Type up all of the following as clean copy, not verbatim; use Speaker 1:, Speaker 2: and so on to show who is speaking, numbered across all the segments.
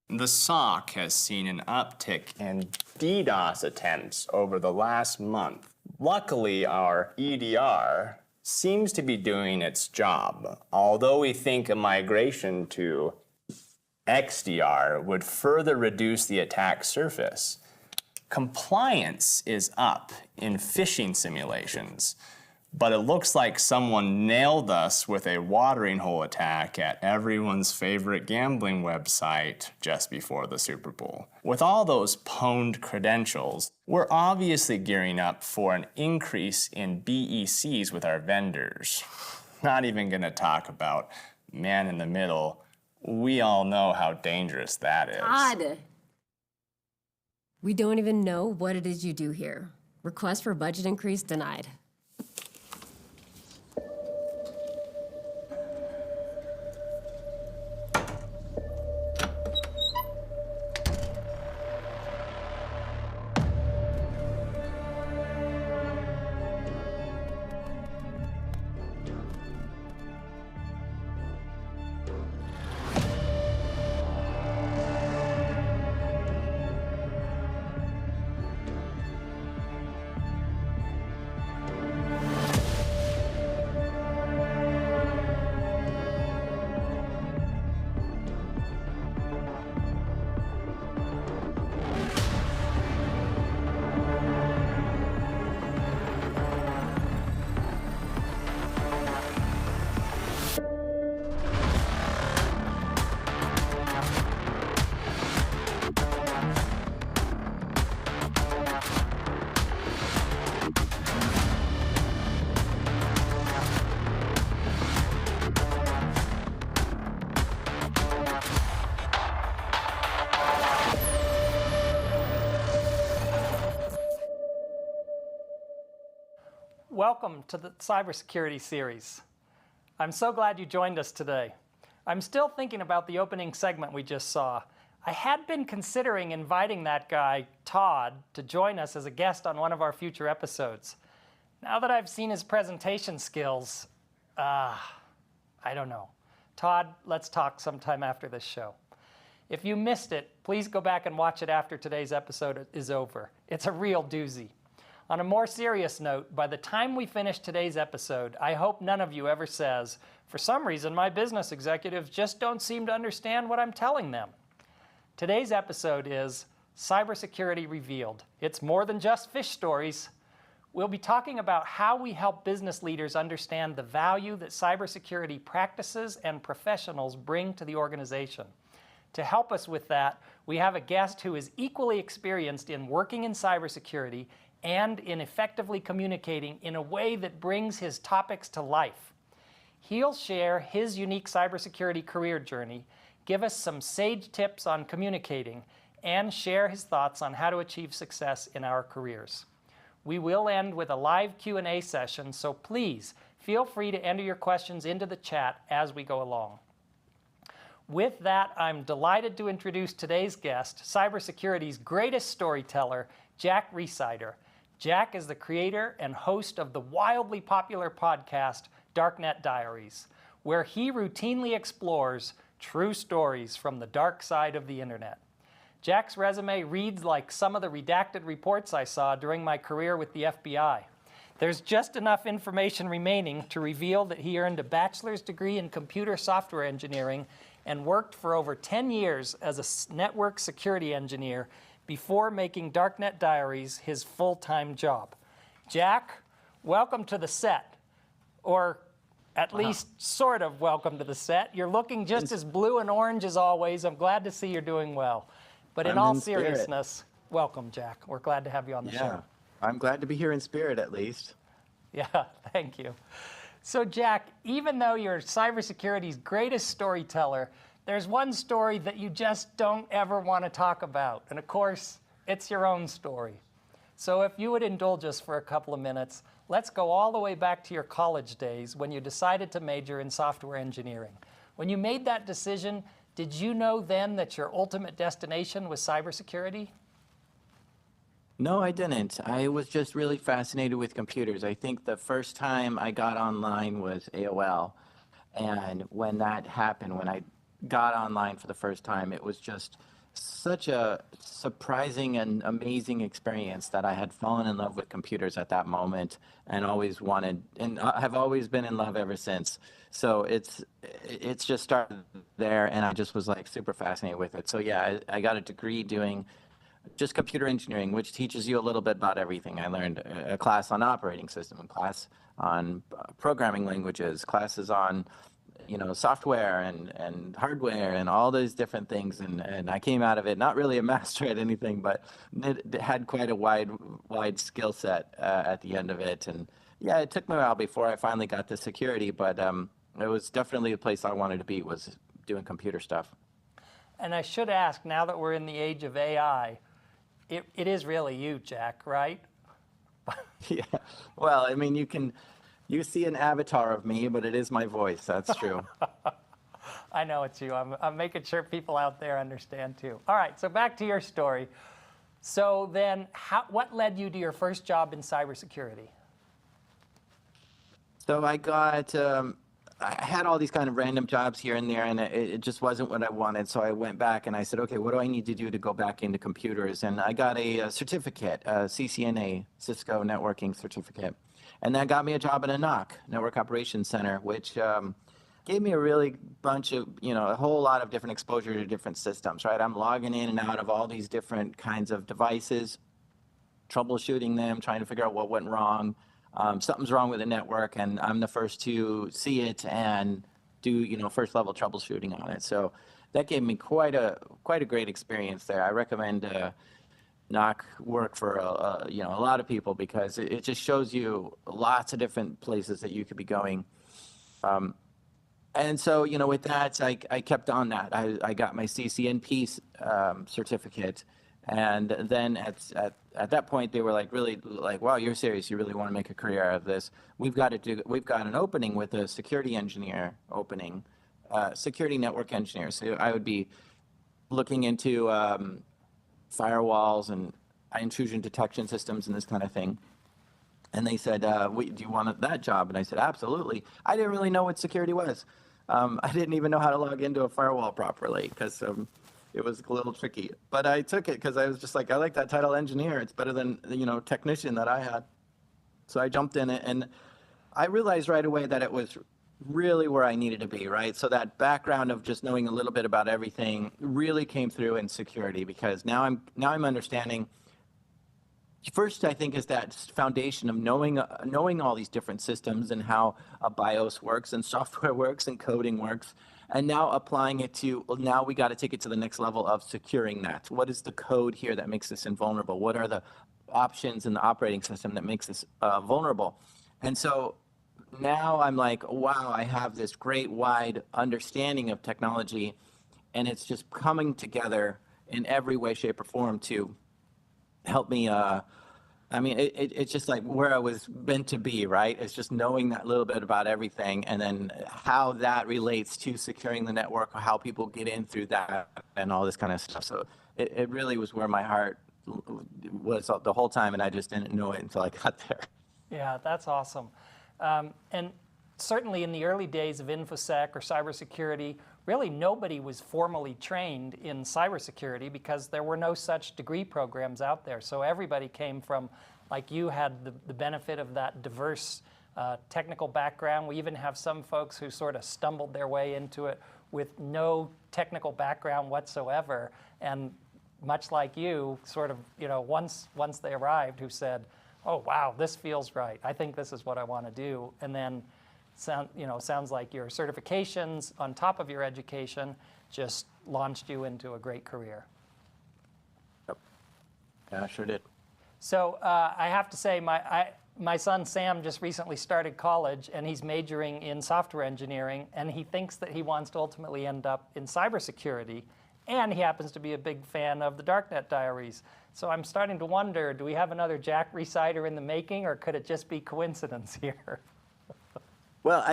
Speaker 1: The SOC has seen an uptick in DDoS attempts over the last month. Luckily, our EDR seems to be doing its job, although we think a migration to XDR would further reduce the attack surface. Compliance is up in phishing simulations, but it looks like someone nailed us with a watering hole attack at everyone's favorite gambling website just before the Super Bowl. With all those pwned credentials, we're obviously gearing up for an increase in BECs with our vendors. Not even going to talk about man in the middle. We all know how dangerous that is.
Speaker 2: Todd! We don't even know what it is you do here. Request for budget increase denied.
Speaker 3: Welcome to the Cybersecurity series. I'm so glad you joined us today. I'm still thinking about the opening segment we just saw. I had been considering inviting that guy, Todd, to join us as a guest on one of our future episodes. Now that I've seen his presentation skills, I don't know. Todd, let's talk sometime after this show. If you missed it, please go back and watch it after today's episode is over. It's a real doozy. On a more serious note, by the time we finish today's episode, I hope none of you ever says, for some reason my business executives just don't seem to understand what I'm telling them. Today's episode is Cybersecurity Revealed. It's more than just Phish stories. We'll be talking about how we help business leaders understand the value that cybersecurity practices and professionals bring to the organization. To help us with that, we have a guest who is equally experienced in working in cybersecurity and in effectively communicating in a way that brings his topics to life. He'll share his unique cybersecurity career journey, give us some sage tips on communicating, and share his thoughts on how to achieve success in our careers. We will end with a live Q&A session, so please feel free to enter your questions into the chat as we go along. With that, I'm delighted to introduce today's guest, cybersecurity's greatest storyteller, Jack Rhysider. Jack is the creator and host of the wildly popular podcast, Darknet Diaries, where he routinely explores true stories from the dark side of the internet. Jack's resume reads like some of the redacted reports I saw during my career with the FBI. There's just enough information remaining to reveal that he earned a bachelor's degree in computer software engineering and worked for over 10 years as a network security engineer before making Darknet Diaries his full-time job. Jack, welcome to the set, or at least sort of welcome to the set. You're looking just as blue and orange as always. I'm glad to see you're doing well. But in all seriousness, welcome, Jack. We're glad to have you on the show.
Speaker 4: I'm glad to be here in spirit, at least.
Speaker 3: Yeah, thank you. So, Jack, even though you're cybersecurity's greatest storyteller, there's one story that you just don't ever want to talk about. And of course, it's your own story. So if you would indulge us for a couple of minutes, let's go all the way back to your college days when you decided to major in software engineering. When you made that decision, did you know then that your ultimate destination was cybersecurity?
Speaker 4: No, I didn't. I was just really fascinated with computers. I think the first time I got online was AOL. And when that happened, when I got online for the first time, it was just such a surprising and amazing experience that I had fallen in love with computers at that moment and always wanted, and I have always been in love ever since. So it's just started there, and I just was like super fascinated with it. So yeah, I got a degree doing just computer engineering, which teaches you a little bit about everything. I learned a class on operating system, a class on programming languages, classes on software and hardware and all those different things. And I came out of it not really a master at anything, but it had quite a wide skill set at the end of it. And yeah, it took me a while before I finally got to security, but it was definitely the place I wanted to be, was doing computer stuff.
Speaker 3: And I should ask, now that we're in the age of AI, it is really you, Jack, right?
Speaker 4: Yeah. Well, I mean, you see an avatar of me, but it is my voice. That's true.
Speaker 3: I know it's you. I'm making sure people out there understand too. All right, so back to your story. So then, what led you to your first job in cybersecurity?
Speaker 4: So I had all these kind of random jobs here and there, and it just wasn't what I wanted. So I went back and I said, okay, what do I need to do to go back into computers? And I got a certificate, a CCNA, Cisco Networking Certificate. And that got me a job at a NOC, Network Operations Center, which gave me a really bunch of, a whole lot of different exposure to different systems, right? I'm logging in and out of all these different kinds of devices, troubleshooting them, trying to figure out what went wrong. Something's wrong with the network, and I'm the first to see it and do, first level troubleshooting on it. So that gave me quite a great experience there. I recommend NOC work for a lot of people, because it just shows you lots of different places that you could be going. And so, with that, I kept on that. I got my CCNP certificate. And then at that point, they were really like, wow, you're serious. You really want to make a career out of this. We've got an opening with a security engineer opening, security network engineer. So I would be looking into firewalls and intrusion detection systems and this kind of thing. And they said, do you want that job? And I said, absolutely. I didn't really know what security was. I didn't even know how to log into a firewall properly, because it was a little tricky. But I took it because I was just like, I like that title, engineer. It's better than, technician that I had. So I jumped in it, and I realized right away that it was really where I needed to be, right? So that background of just knowing a little bit about everything really came through in security, because now I'm understanding. First, I think, is that foundation of knowing all these different systems and how a BIOS works and software works and coding works, and now applying it to, now we got to take it to the next level of securing that. What is the code here that makes this invulnerable? What are the options in the operating system that makes this vulnerable? And so now I'm like, wow, I have this great wide understanding of technology, and it's just coming together in every way, shape, or form to help me. It's just like where I was meant to be, right? It's just knowing that little bit about everything, and then how that relates to securing the network, or how people get in through that, and all this kind of stuff. So it really was where my heart was the whole time, and I just didn't know it until I got there.
Speaker 3: Yeah, that's awesome. And certainly in the early days of InfoSec or cybersecurity, really nobody was formally trained in cybersecurity, because there were no such degree programs out there. So everybody came from, like you had the benefit of that diverse technical background. We even have some folks who sort of stumbled their way into it with no technical background whatsoever. And much like you, sort of, once they arrived, who said, oh, wow, this feels right. I think this is what I want to do. And then sounds like your certifications on top of your education just launched you into a great career.
Speaker 4: Yep. Yeah, I sure did.
Speaker 3: So I have to say, my son Sam just recently started college, and he's majoring in software engineering, and he thinks that he wants to ultimately end up in cybersecurity, and he happens to be a big fan of the Darknet Diaries. So I'm starting to wonder, do we have another Jack Rhysider in the making, or could it just be coincidence here?
Speaker 4: Well,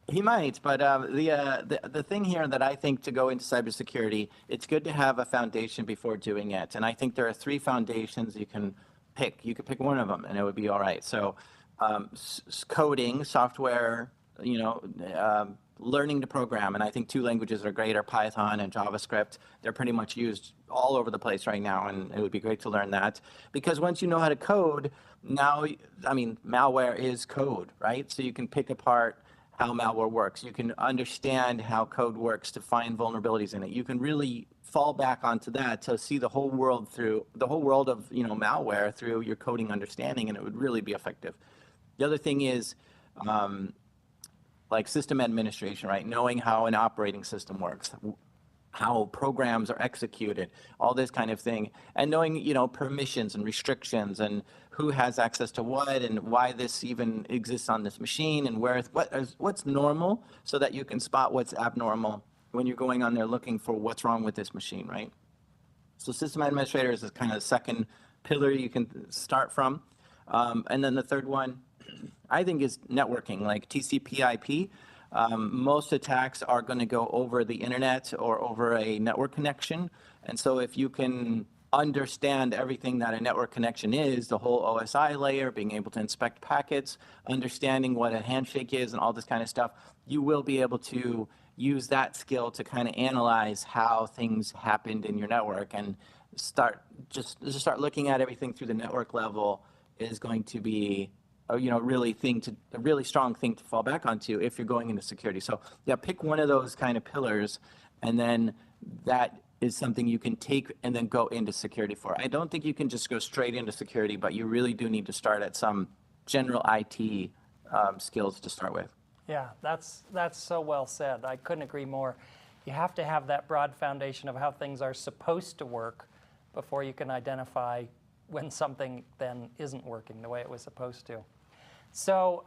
Speaker 4: he might, but the thing here that I think to go into cybersecurity, it's good to have a foundation before doing it. And I think there are 3 foundations you can pick. You could pick one of them, and it would be all right. So coding, software, learning to program. And I think two languages are great, are Python and JavaScript. They're pretty much used all over the place right now, and it would be great to learn that. Because once you know how to code, now, I mean, malware is code, right? So you can pick apart how malware works. You can understand how code works to find vulnerabilities in it. You can really fall back onto that to see the whole world of malware through your coding understanding, and it would really be effective. The other thing is like system administration, right? Knowing how an operating system works, how programs are executed, all this kind of thing, and knowing permissions and restrictions and who has access to what and why this even exists on this machine and what's normal, so that you can spot what's abnormal when you're going on there looking for what's wrong with this machine, right? So system administrators is kind of the second pillar you can start from. And then the third one, I think, is networking, like TCP/IP. Most attacks are going to go over the internet or over a network connection. And so if you can understand everything that a network connection is, the whole OSI layer, being able to inspect packets, understanding what a handshake is and all this kind of stuff, you will be able to use that skill to kind of analyze how things happened in your network, and start looking at everything through the network level is going to be a really strong thing to fall back onto if you're going into security. So yeah, pick one of those kind of pillars, and then that is something you can take and then go into security for. I don't think you can just go straight into security, but you really do need to start at some general IT skills to start with.
Speaker 3: Yeah, that's so well said. I couldn't agree more. You have to have that broad foundation of how things are supposed to work before you can identify when something then isn't working the way it was supposed to. So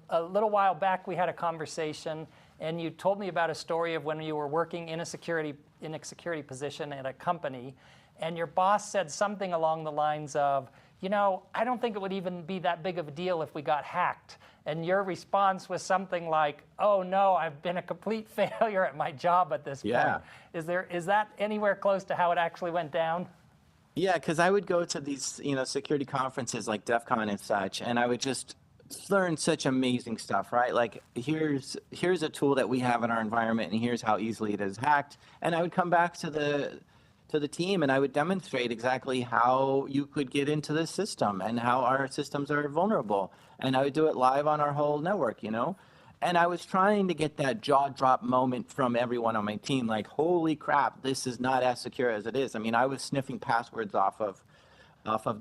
Speaker 3: a little while back we had a conversation, and you told me about a story of when you were working in a security position at a company, and your boss said something along the lines of, I don't think it would even be that big of a deal if we got hacked. And your response was something like, oh no, I've been a complete failure at my job at this point. Is that anywhere close to how it actually went down?
Speaker 4: Yeah, because I would go to these, security conferences like DEF CON and such, and I would just learn such amazing stuff, right? Like, here's a tool that we have in our environment, and here's how easily it is hacked. And I would come back to the team, and I would demonstrate exactly how you could get into this system and how our systems are vulnerable. And I would do it live on our whole network, And I was trying to get that jaw drop moment from everyone on my team, like, holy crap, this is not as secure as it is. I mean, I was sniffing passwords off of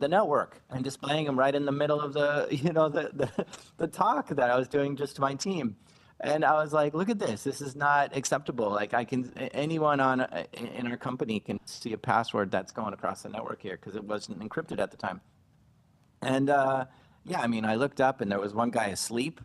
Speaker 4: the network and displaying them right in the middle of the talk that I was doing just to my team. And I was like, look at this. This is not acceptable. Like, anyone in our company can see a password that's going across the network here, because it wasn't encrypted at the time. And I looked up, and there was one guy asleep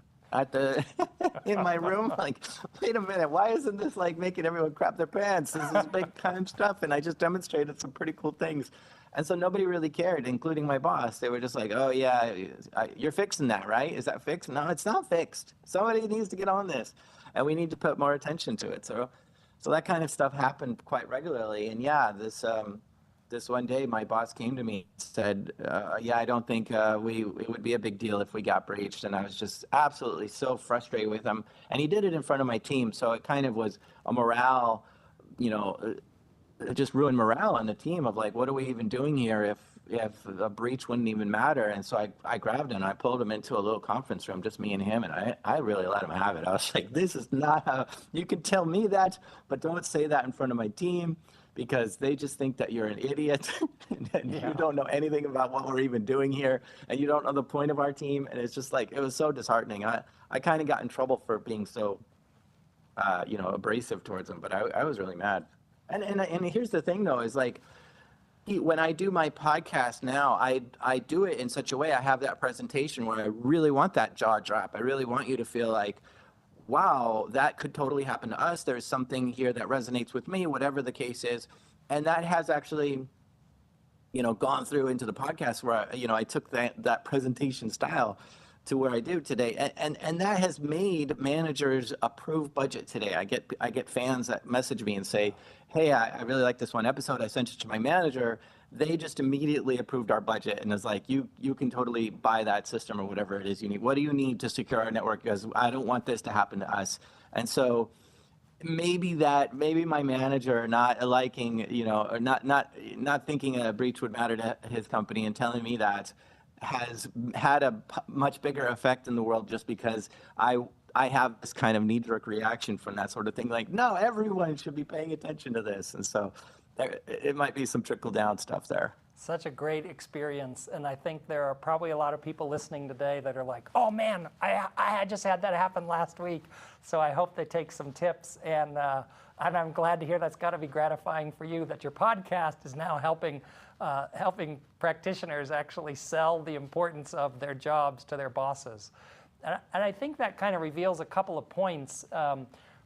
Speaker 4: in my room. Like, wait a minute, why isn't this like making everyone crap their pants? This is big time stuff. And I just demonstrated some pretty cool things. And so nobody really cared, including my boss. They were just like, oh yeah, you're fixing that, right? Is that fixed? No, it's not fixed. Somebody needs to get on this, and we need to put more attention to it. So that kind of stuff happened quite regularly. And yeah, this one day my boss came to me and said, I don't think it would be a big deal if we got breached. And I was just absolutely so frustrated with him. And he did it in front of my team. So it kind of was a morale, it just ruined morale on the team of like, what are we even doing here if a breach wouldn't even matter? And so I grabbed him and I pulled him into a little conference room, just me and him, and I really let him have it. I was like, this is not how, you can tell me that, but don't say that in front of my team, because they just think that you're an idiot and you don't know anything about what we're even doing here, and you don't know the point of our team. And it's just like, it was so disheartening. I kind of got in trouble for being so abrasive towards him, but I was really mad. And here's the thing though, is like, when I do my podcast now, I do it in such a way, I have that presentation where I really want that jaw drop. I really want you to feel like, wow, that could totally happen to us. There's something here that resonates with me, whatever the case is. And that has actually, gone through into the podcast where, I took that presentation style to where I do today. And that has made managers approve budget today. I get fans that message me and say, hey, I really like this one episode. I sent it to my manager. They just immediately approved our budget and is like, you can totally buy that system or whatever it is you need. What do you need to secure our network? Because I don't want this to happen to us. And so maybe my manager not liking, or not thinking a breach would matter to his company and telling me that has had a much bigger effect in the world, just because I have this kind of knee-jerk reaction from that sort of thing. Like, no, everyone should be paying attention to this. And so it might be some trickle-down stuff there.
Speaker 3: Such a great experience, and I think there are probably a lot of people listening today that are like, oh man, I just had that happen last week. So I hope they take some tips, and I'm glad to hear that's got to be gratifying for you, that your podcast is now helping practitioners actually sell the importance of their jobs to their bosses. And I think that kind of reveals a couple of points.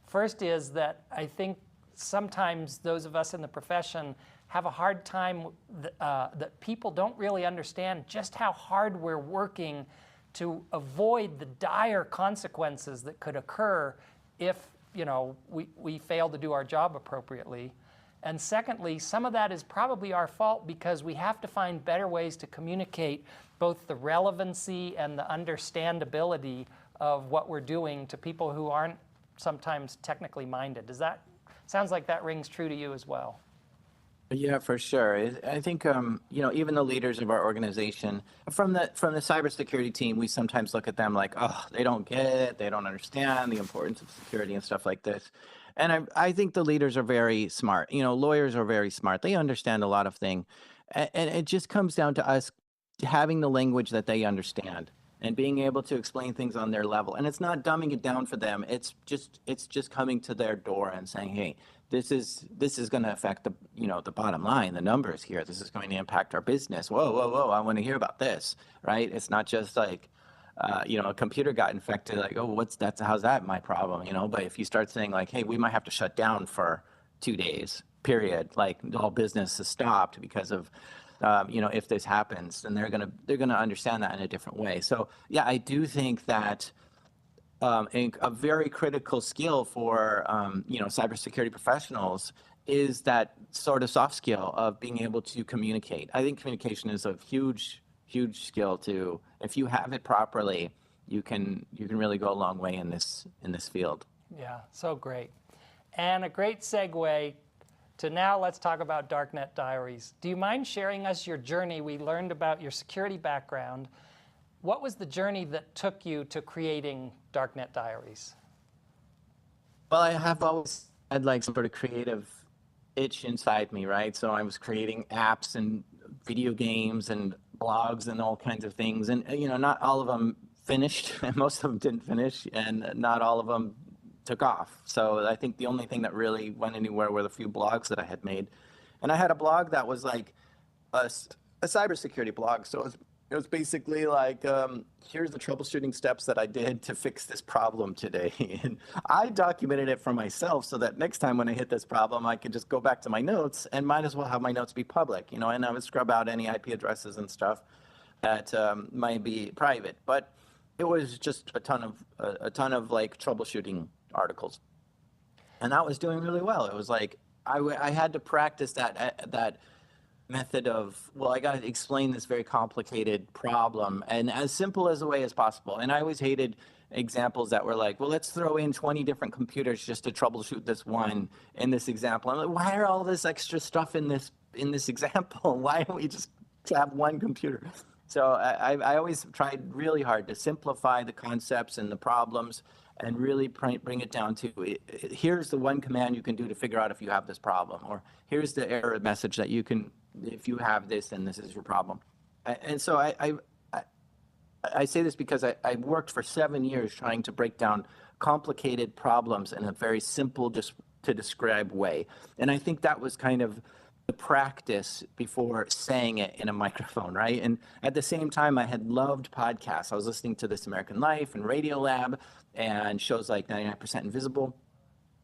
Speaker 3: First is that I think sometimes those of us in the profession have a hard time that people don't really understand just how hard we're working to avoid the dire consequences that could occur if we fail to do our job appropriately. And secondly, some of that is probably our fault because we have to find better ways to communicate both the relevancy and the understandability of what we're doing to people who aren't sometimes technically minded. Sounds like that rings true to you as well?
Speaker 4: Yeah, for sure. I think even the leaders of our organization, from the cybersecurity team, we sometimes look at them like, oh, they don't get it, they don't understand the importance of security and stuff like this. And I think the leaders are very smart. Lawyers are very smart. They understand a lot of things, and it just comes down to us having the language that they understand and being able to explain things on their level. And it's not dumbing it down for them. It's just coming to their door and saying, hey, this is going to affect the bottom line, the numbers here. This is going to impact our business. Whoa, I want to hear about this, right? It's not just like, a computer got infected, like, oh, how's that my problem, But if you start saying like, hey, we might have to shut down for 2 days, period, like all business is stopped because of, if this happens, then they're gonna understand that in a different way. So yeah, I do think that a very critical skill for cybersecurity professionals is that sort of soft skill of being able to communicate. I think communication is a huge skill to. If you have it properly, you can really go a long way in this field.
Speaker 3: Yeah, so great. And a great segue to now let's talk about Darknet Diaries. Do you mind sharing us your journey? We learned about your security background. What was the journey that took you to creating Darknet Diaries?
Speaker 4: Well, I have always had like some sort of creative itch inside me, right? So I was creating apps and video games and blogs and all kinds of things. And, not all of them finished, and most of them didn't finish, and not all of them took off. So I think the only thing that really went anywhere were the few blogs that I had made. And I had a blog that was like a cybersecurity blog. So it was basically like, here's the troubleshooting steps that I did to fix this problem today. And I documented it for myself so that next time when I hit this problem, I could just go back to my notes and might as well have my notes be public, and I would scrub out any IP addresses and stuff that might be private. But it was just a ton of like troubleshooting articles. And that was doing really well. It was like, I had to practice that method of, well, I got to explain this very complicated problem and as simple as a way as possible. And I always hated examples that were like, well, let's throw in 20 different computers just to troubleshoot this one in this example. I'm like, why are all this extra stuff in this example? Why don't we just have one computer? So I always tried really hard to simplify the concepts and the problems and really bring it down to, here's the one command you can do to figure out if you have this problem, or here's the error message that you can, if you have this, then this is your problem. And so I say this because I worked for 7 years trying to break down complicated problems in a very simple, just to describe way. And I think that was kind of the practice before saying it in a microphone, right? And at the same time, I had loved podcasts. I was listening to This American Life and Radiolab and shows like 99% Invisible.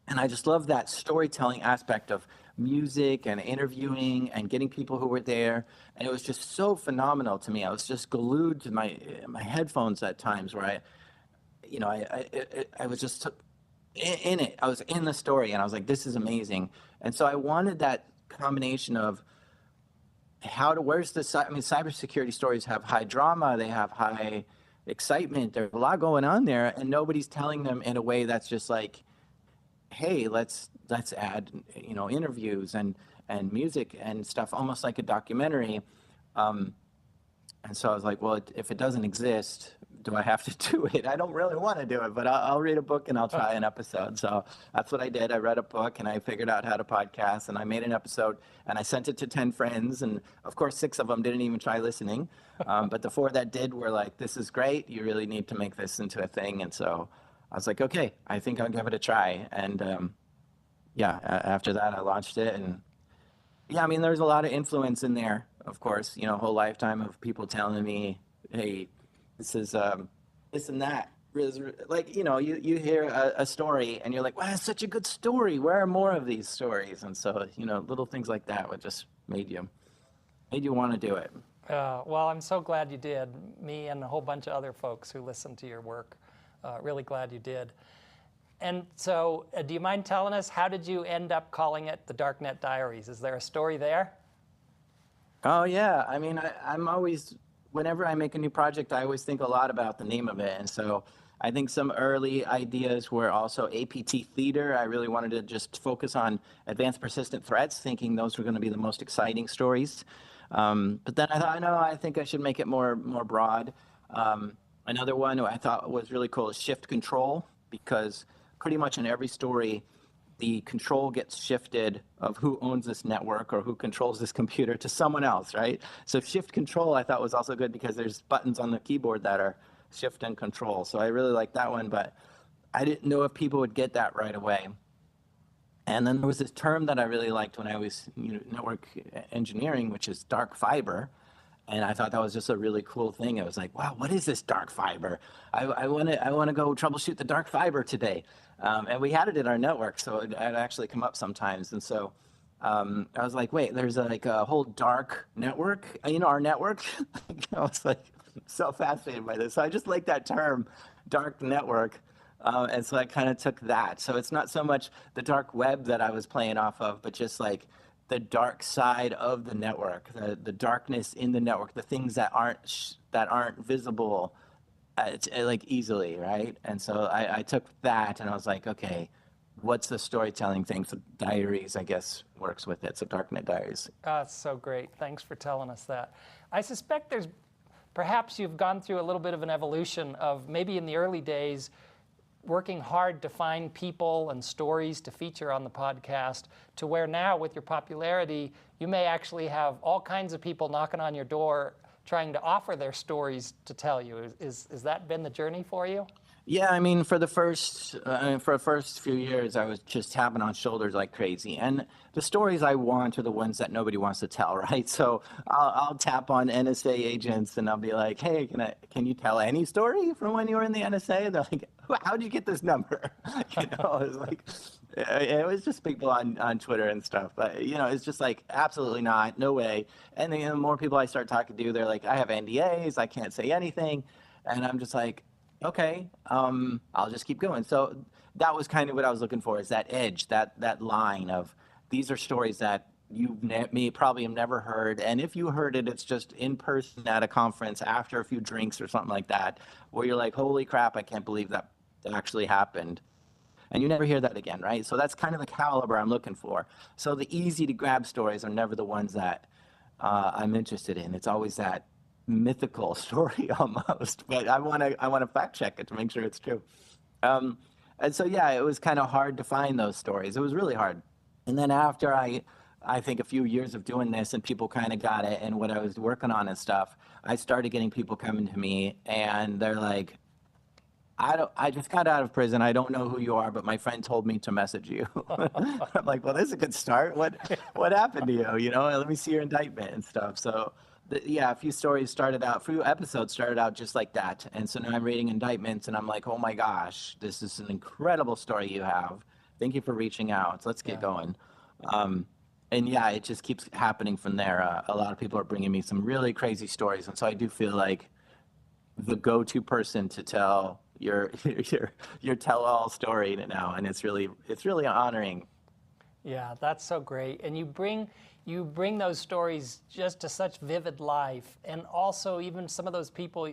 Speaker 4: And I just love that storytelling aspect of music and interviewing and getting people who were there. And it was just so phenomenal to me. I was just glued to my headphones at times where I was just in it. I was in the story and I was like, this is amazing. And so I wanted that combination of cybersecurity stories have high drama, they have high excitement, there's a lot going on there, and nobody's telling them in a way that's just like, hey, let's add, interviews and music and stuff, almost like a documentary. And so I was like, well, if it doesn't exist, do I have to do it? I don't really want to do it, but I'll read a book and I'll try an episode. So that's what I did. I read a book and I figured out how to podcast, and I made an episode and I sent it to 10 friends. And of course, 6 of them didn't even try listening. But the 4 that did were like, this is great. You really need to make this into a thing. And so I was like, okay, I think I'll give it a try. And after that, I launched it. And yeah, I mean, there's a lot of influence in there, of course, a whole lifetime of people telling me, hey, this is this and that. Like, you hear a story and you're like, wow, that's such a good story. Where are more of these stories? And so, little things like that would just made you want to do it.
Speaker 3: Well, I'm so glad you did. Me and a whole bunch of other folks who listened to your work, really glad you did. And so, do you mind telling us, how did you end up calling it the Darknet Diaries? Is there a story there?
Speaker 4: Oh, yeah. I mean, I'm always, whenever I make a new project, I always think a lot about the name of it. And so I think some early ideas were also APT theater. I really wanted to just focus on advanced persistent threats, thinking those were going to be the most exciting stories. But then I thought, no, I think I should make it more broad. Another one I thought was really cool is shift control, because pretty much in every story, the control gets shifted of who owns this network or who controls this computer to someone else, right? So shift control I thought was also good because there's buttons on the keyboard that are shift and control. So I really liked that one, but I didn't know if people would get that right away. And then there was this term that I really liked when I was network engineering, which is dark fiber. And I thought that was just a really cool thing. I was like, wow, what is this dark fiber? I want to go troubleshoot the dark fiber today. And we had it in our network, so it'd actually come up sometimes. And so I was like, wait, there's like a whole dark network, our network. I was like so fascinated by this. So I just like that term, dark network. And so I kind of took that. So it's not so much the dark web that I was playing off of, but just like the dark side of the network, the darkness in the network, the things that aren't visible like easily, right? And so I took that and I was like, okay, what's the storytelling thing? So Diaries, I guess, works with it. So Darknet Diaries.
Speaker 3: That's so great. Thanks for telling us that. I suspect perhaps you've gone through a little bit of an evolution of maybe in the early days, working hard to find people and stories to feature on the podcast, to where now with your popularity, you may actually have all kinds of people knocking on your door trying to offer their stories to tell you. Is that been the journey for you?
Speaker 4: Yeah, I mean, for the first few years, I was just tapping on shoulders like crazy. And the stories I want are the ones that nobody wants to tell, right? So I'll tap on NSA agents and I'll be like, hey, can you tell any story from when you were in the NSA? And they're like, how did you get this number? It was like, it was just people on Twitter and stuff. But, it's just like, absolutely not, no way. And then the more people I start talking to, they're like, I have NDAs, I can't say anything. And I'm just like, okay, I'll just keep going. So that was kind of what I was looking for, is that edge, that line of, these are stories that you probably have never heard. And if you heard it, it's just in person at a conference after a few drinks or something like that, where you're like, holy crap, I can't believe that actually happened. And you never hear that again, right? So that's kind of the caliber I'm looking for. So the easy to grab stories are never the ones that I'm interested in. It's always that mythical story almost, but I want to fact check it to make sure it's true. And so, yeah, it was kind of hard to find those stories. It was really hard. And then after I think a few years of doing this and people kind of got it and what I was working on and stuff, I started getting people coming to me and they're like, I just got out of prison. I don't know who you are, but my friend told me to message you. I'm like, well, this is a good start. What happened to you? Let me see your indictment and stuff. So a few episodes started out just like that. And so now I'm reading indictments and I'm like, oh my gosh, this is an incredible story you have. Thank you for reaching out. Let's get going. And yeah, it just keeps happening from there. A lot of people are bringing me some really crazy stories. And so I do feel like the go-to person to tell your tell-all story now. And it's really honoring.
Speaker 3: Yeah, that's so great. And you bring those stories just to such vivid life. And also even some of those people,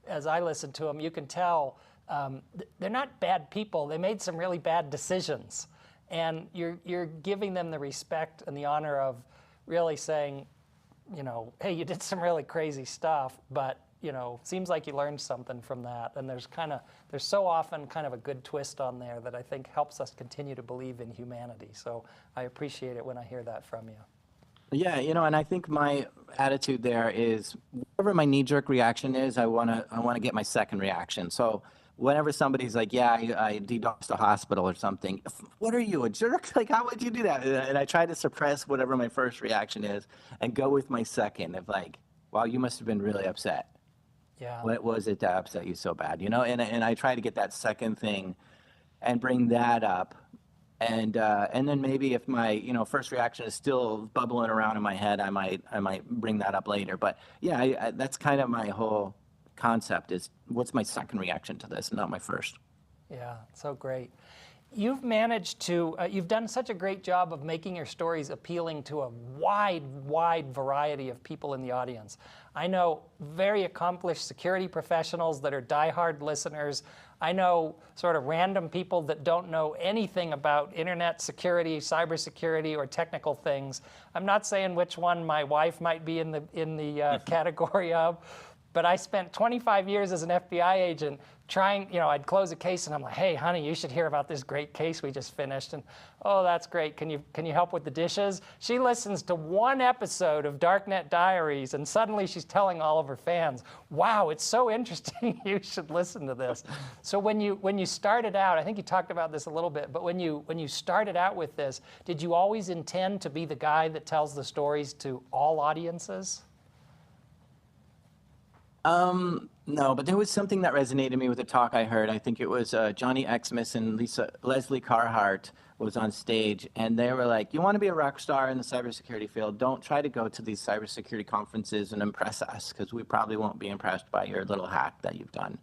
Speaker 3: as I listen to them, you can tell they're not bad people. They made some really bad decisions. And you're giving them the respect and the honor of really saying, hey, you did some really crazy stuff, but seems like you learned something from that. And there's so often kind of a good twist on there that I think helps us continue to believe in humanity. So I appreciate it when I hear that from you.
Speaker 4: Yeah, and I think my attitude there is whatever my knee-jerk reaction is, I want to get my second reaction. So whenever somebody's like, yeah, I DDoSed a hospital or something, what are you, a jerk? Like, how would you do that? And I try to suppress whatever my first reaction is and go with my second of like, wow, you must have been really upset.
Speaker 3: Yeah.
Speaker 4: What was it that upset you so bad? And I try to get that second thing and bring that up. And then maybe if my first reaction is still bubbling around in my head, I might bring that up later. But yeah, that's kind of my whole concept is what's my second reaction to this, not my first.
Speaker 3: Yeah, so great. You've managed to, you've done such a great job of making your stories appealing to a wide variety of people in the audience. I know very accomplished security professionals that are diehard listeners. I know sort of random people that don't know anything about internet security, cybersecurity, or technical things. I'm not saying which one my wife might be in the category of, but I spent 25 years as an FBI agent trying, I'd close a case and I'm like, hey, honey, you should hear about this great case we just finished. And, oh, that's great. Can you help with the dishes? She listens to one episode of Darknet Diaries and suddenly she's telling all of her fans, wow, it's so interesting. You should listen to this. So when you started out, I think you talked about this a little bit, but when you started out with this, did you always intend to be the guy that tells the stories to all audiences?
Speaker 4: No, but there was something that resonated with me with a talk I heard. I think it was Johnny Xmas and Leslie Carhart was on stage, and they were like, you want to be a rock star in the cybersecurity field, don't try to go to these cybersecurity conferences and impress us, because we probably won't be impressed by your little hack that you've done.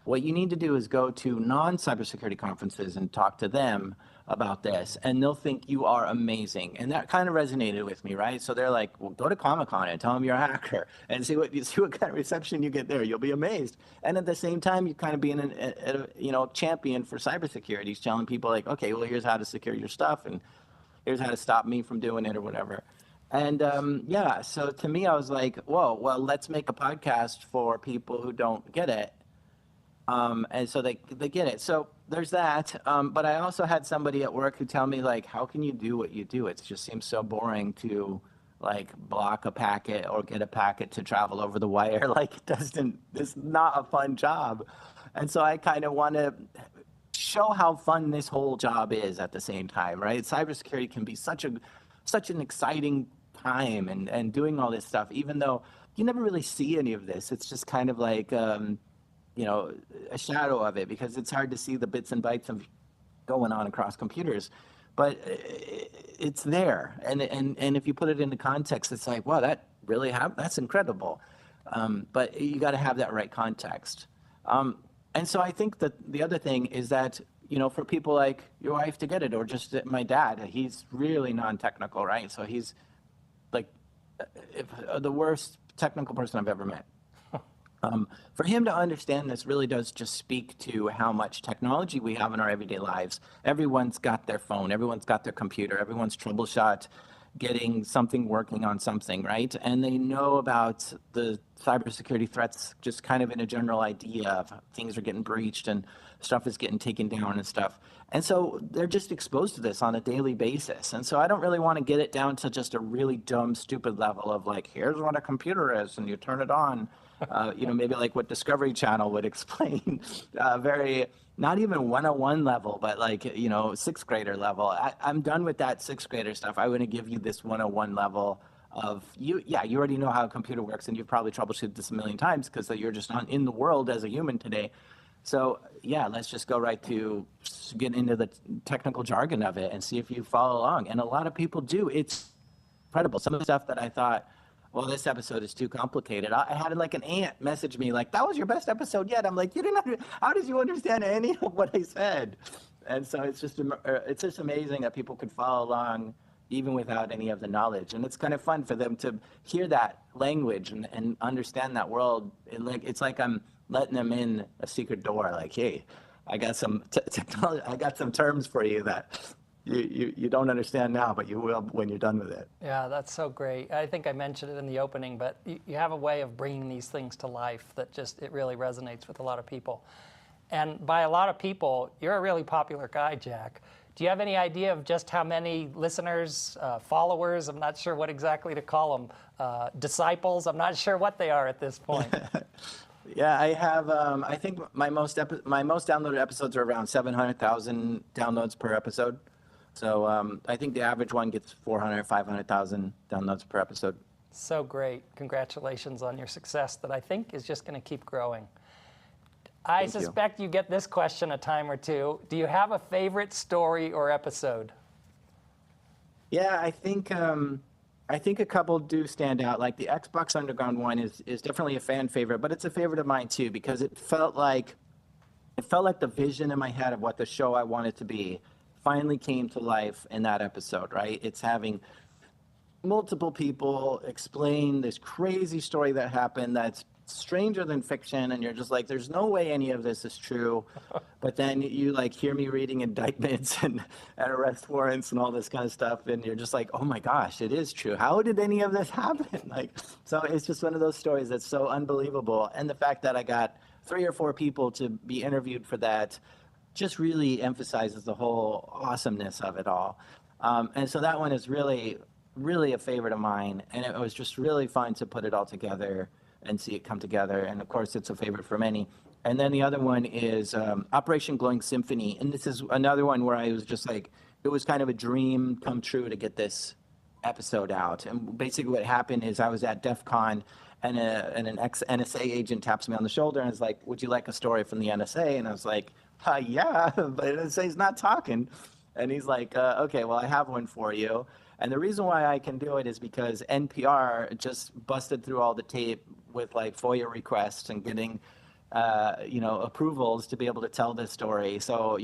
Speaker 4: What you need to do is go to non-cybersecurity conferences and talk to them about this, and they'll think you are amazing. And that kind of resonated with me, right? So they're like, well, go to Comic-Con and tell them you're a hacker and see what kind of reception you get there. You'll be amazed. And at the same time, you kind of being a champion for cybersecurity, telling people like, okay, well, here's how to secure your stuff, and here's how to stop me from doing it or whatever. And yeah, so to me, I was like, whoa, well, let's make a podcast for people who don't get it. And so they get it. So there's that. But I also had somebody at work who tell me, like, how can you do what you do? It just seems so boring to, like, block a packet or get a packet to travel over the wire. Like, it's not a fun job. And so I kind of want to show how fun this whole job is at the same time, right? Cybersecurity can be such an exciting time and doing all this stuff, even though you never really see any of this. It's just kind of like, a shadow of it, because it's hard to see the bits and bytes of going on across computers, but it's there. And if you put it into context, it's like, wow, that really that's incredible. But you got to have that right context. And so I think that the other thing is that, for people like your wife to get it, or just my dad, he's really non-technical, right? So he's like the worst technical person I've ever met. For him to understand this really does just speak to how much technology we have in our everyday lives. Everyone's got their phone, everyone's got their computer, everyone's troubleshot getting something working on something, right? And they know about the cybersecurity threats just kind of in a general idea of things are getting breached and stuff is getting taken down and stuff. And so they're just exposed to this on a daily basis. And so I don't really want to get it down to just a really dumb, stupid level of like, here's what a computer is and you turn it on. Maybe like what Discovery Channel would explain, very, not even 101 level, but like, sixth grader level. I'm done with that sixth grader stuff. I want to give you this 101 level of you already know how a computer works and you've probably troubleshooted this a million times because you're just not in the world as a human today. So yeah, let's just go right to get into the technical jargon of it and see if you follow along. And a lot of people do. It's incredible. Some of the stuff that I thought, well, this episode is too complicated. I had like an aunt message me like, that was your best episode yet. I'm like, how did you understand any of what I said? And so it's just amazing that people could follow along even without any of the knowledge. And it's kind of fun for them to hear that language and understand that world. It's like I'm letting them in a secret door. Like, hey, I got some technology. I got some terms for you that you don't understand now, but you will when you're done with it.
Speaker 3: Yeah, that's so great. I think I mentioned it in the opening, but you have a way of bringing these things to life that just, it really resonates with a lot of people. And by a lot of people, you're a really popular guy, Jack. Do you have any idea of just how many listeners, followers, I'm not sure what exactly to call them, disciples, I'm not sure what they are at this point.
Speaker 4: Yeah, I have. I think my most downloaded episodes are around 700,000 downloads per episode. So I think the average one gets 400, 500,000 downloads per episode.
Speaker 3: So great. Congratulations on your success that I think is just going to keep growing. I suspect you get this question a time or two. Do you have a favorite story or episode?
Speaker 4: Yeah, I think a couple do stand out. Like the Xbox Underground one is definitely a fan favorite, but it's a favorite of mine too because it felt like the vision in my head of what the show I wanted to be finally came to life in that episode, right? It's having multiple people explain this crazy story that happened that's stranger than fiction, and you're just like, there's no way any of this is true. But then you like hear me reading indictments and arrest warrants and all this kind of stuff, and you're just like, oh my gosh, it is true. How did any of this happen? Like, so it's just one of those stories that's so unbelievable. And the fact that I got 3 or 4 people to be interviewed for that just really emphasizes the whole awesomeness of it all. And so that one is really, really a favorite of mine. And it was just really fun to put it all together and see it come together. And of course, it's a favorite for many. And then the other one is Operation Glowing Symphony. And this is another one where I was just like, it was kind of a dream come true to get this episode out. And basically what happened is I was at DEF CON and an ex-NSA agent taps me on the shoulder and is like, would you like a story from the NSA? And I was like, yeah, but NSA's not talking. And he's like, okay, well, I have one for you. And the reason why I can do it is because NPR just busted through all the tape with like FOIA requests and getting, approvals to be able to tell this story. So,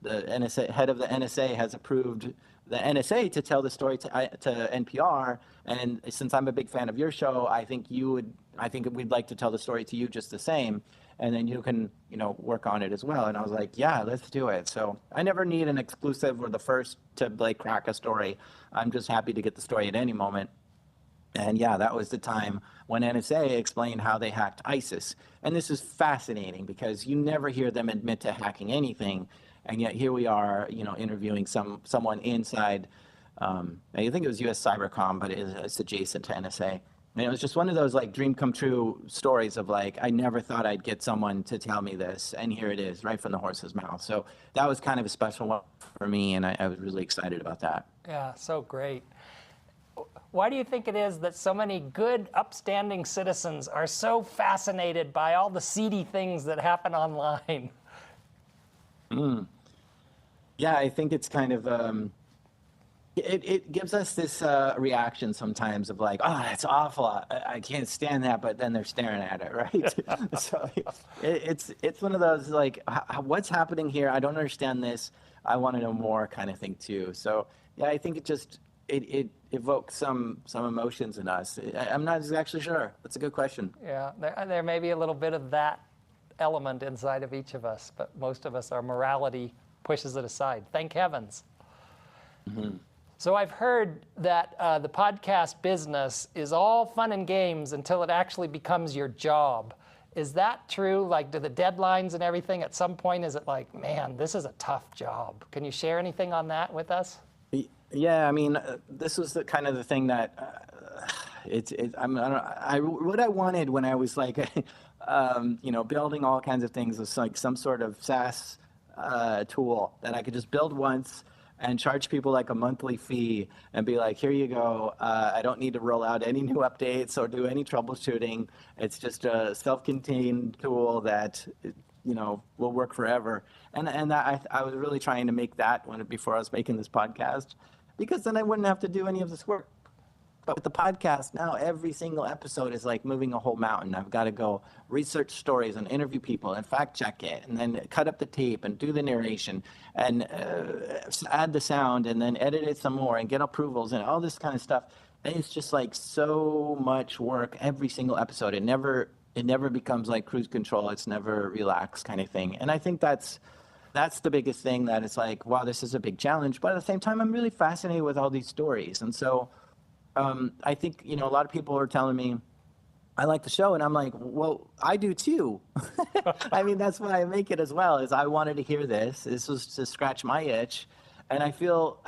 Speaker 4: the NSA head of the NSA has approved the NSA to tell the story to NPR. And since I'm a big fan of your show, I think we'd like to tell the story to you just the same. And then you can, work on it as well. And I was like, yeah, let's do it. So I never need an exclusive or the first to like crack a story. I'm just happy to get the story at any moment. And yeah, that was the time when NSA explained how they hacked ISIS. And this is fascinating because you never hear them admit to hacking anything. And yet here we are, interviewing someone inside, I think it was US Cybercrime, but it's adjacent to NSA. And it was just one of those like dream come true stories of like, I never thought I'd get someone to tell me this. And here it is right from the horse's mouth. So that was kind of a special one for me. And I was really excited about that.
Speaker 3: Yeah, so great. Why do you think it is that so many good, upstanding citizens are so fascinated by all the seedy things that happen online?
Speaker 4: Yeah, I think it's kind of, it gives us this reaction sometimes of like, oh, that's awful. I can't stand that. But then they're staring at it, right? So it's one of those like, what's happening here? I don't understand this. I want to know more kind of thing too. So yeah, I think it evokes some emotions in us. I'm not exactly sure. That's a good question.
Speaker 3: Yeah, there may be a little bit of that element inside of each of us, but most of us, our morality pushes it aside. Thank heavens. Mm-hmm. So I've heard that the podcast business is all fun and games until it actually becomes your job. Is that true? Like, do the deadlines and everything, at some point, is it like, man, this is a tough job? Can you share anything on that with us?
Speaker 4: Yeah, I mean, this was the kind of the thing that what I wanted when I was like, building all kinds of things was like some sort of SaaS tool that I could just build once and charge people like a monthly fee and be like, here you go. I don't need to roll out any new updates or do any troubleshooting. It's just a self-contained tool that will work forever. And I was really trying to make that one before I was making this podcast, because then I wouldn't have to do any of this work. But with the podcast now, every single episode is like moving a whole mountain. I've got to go research stories and interview people and fact check it, and then cut up the tape and do the narration and add the sound and then edit it some more and get approvals and all this kind of stuff. And it's just like so much work every single episode. It never becomes like cruise control. It's never relaxed kind of thing. And I think that's That's the biggest thing, that it's like, wow, this is a big challenge. But at the same time, I'm really fascinated with all these stories. And so I think, a lot of people are telling me, I like the show. And I'm like, well, I do too. I mean, that's why I make it as well, is I wanted to hear this. This was to scratch my itch. And I feel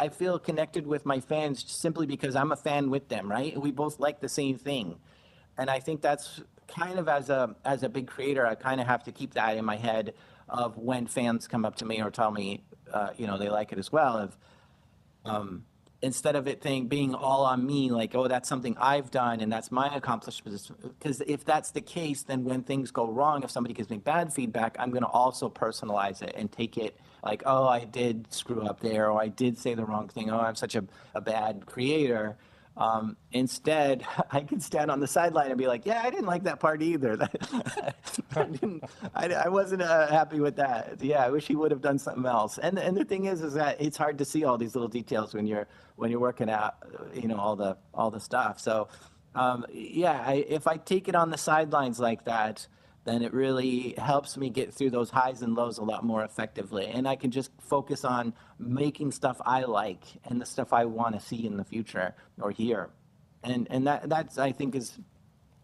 Speaker 4: connected with my fans simply because I'm a fan with them, right? We both like the same thing. And I think that's kind of, as a big creator, I kind of have to keep that in my head of when fans come up to me or tell me, they like it as well. Instead of it being all on me, like, oh, that's something I've done and that's my accomplishment. Because if that's the case, then when things go wrong, if somebody gives me bad feedback, I'm going to also personalize it and take it like, oh, I did screw up there, or I did say the wrong thing. Oh, I'm such a bad creator. Instead, I can stand on the sideline and be like, yeah, I didn't like that part either. I wasn't happy with that. Yeah, I wish he would have done something else. And the thing is that it's hard to see all these little details when you're working out, all the stuff. So, if I take it on the sidelines like that, then it really helps me get through those highs and lows a lot more effectively. And I can just focus on making stuff I like and the stuff I want to see in the future or hear. And that's, I think, is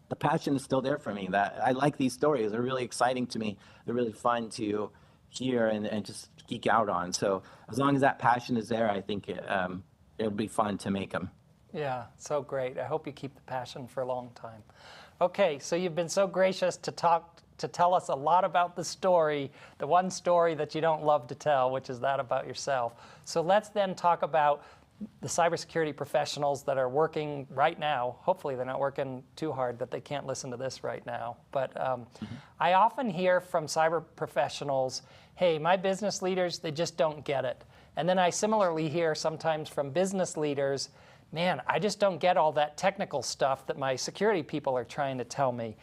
Speaker 4: the passion is still there for me. That I like these stories. They're really exciting to me. They're really fun to hear and just geek out on. So as long as that passion is there, I think it'll be fun to make them.
Speaker 3: Yeah, so great. I hope you keep the passion for a long time. Okay, so you've been so gracious to tell us a lot about the story, the one story that you don't love to tell, which is that about yourself. So let's then talk about the cybersecurity professionals that are working right now. Hopefully they're not working too hard that they can't listen to this right now. But I often hear from cyber professionals, hey, my business leaders, they just don't get it. And then I similarly hear sometimes from business leaders, man, I just don't get all that technical stuff that my security people are trying to tell me.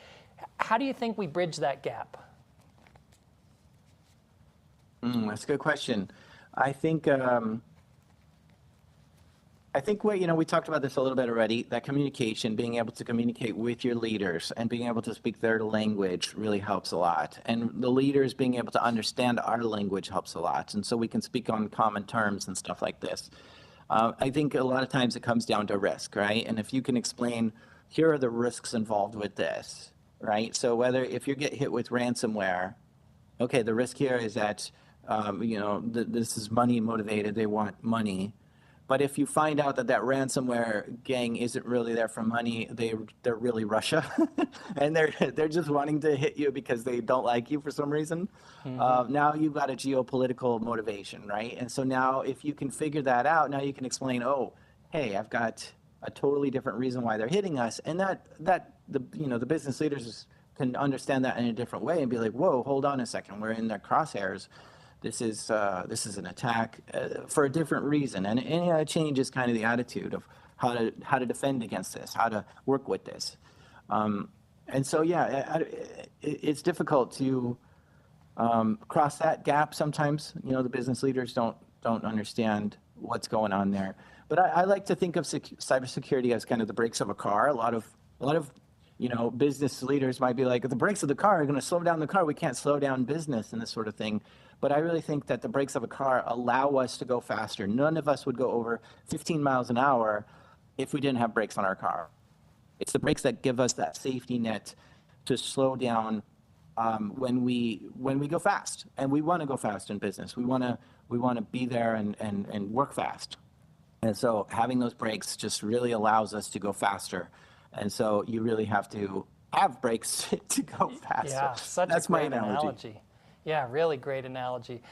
Speaker 3: How do you think we bridge that gap?
Speaker 4: That's a good question. I think we talked about this a little bit already, that communication, being able to communicate with your leaders and being able to speak their language really helps a lot. And the leaders being able to understand our language helps a lot. And so we can speak on common terms and stuff like this. I think a lot of times it comes down to risk, right? And if you can explain, here are the risks involved with this, right? So if you get hit with ransomware, okay, the risk here is that, this is money motivated, they want money. But if you find out that ransomware gang isn't really there for money, they're really Russia, and they're just wanting to hit you because they don't like you for some reason. Now you've got a geopolitical motivation, right? And so now if you can figure that out, now you can explain, oh, hey, I've got a totally different reason why they're hitting us, and the business leaders can understand that in a different way and be like, whoa, hold on a second, we're in their crosshairs. This is an attack for a different reason, and it changes kind of the attitude of how to defend against this, how to work with this, and so it's difficult to cross that gap sometimes. The business leaders don't understand what's going on there, but I like to think of cybersecurity as kind of the brakes of a car. A lot of business leaders might be like, the brakes of the car are going to slow down the car. We can't slow down business and this sort of thing. But I really think that the brakes of a car allow us to go faster. None of us would go over 15 miles an hour if we didn't have brakes on our car. It's the brakes that give us that safety net to slow down when we go fast. And we want to go fast in business. We want to be there and work fast. And so having those brakes just really allows us to go faster. And so you really have to have brakes to go faster.
Speaker 3: Yeah, That's my analogy. Yeah, really great analogy.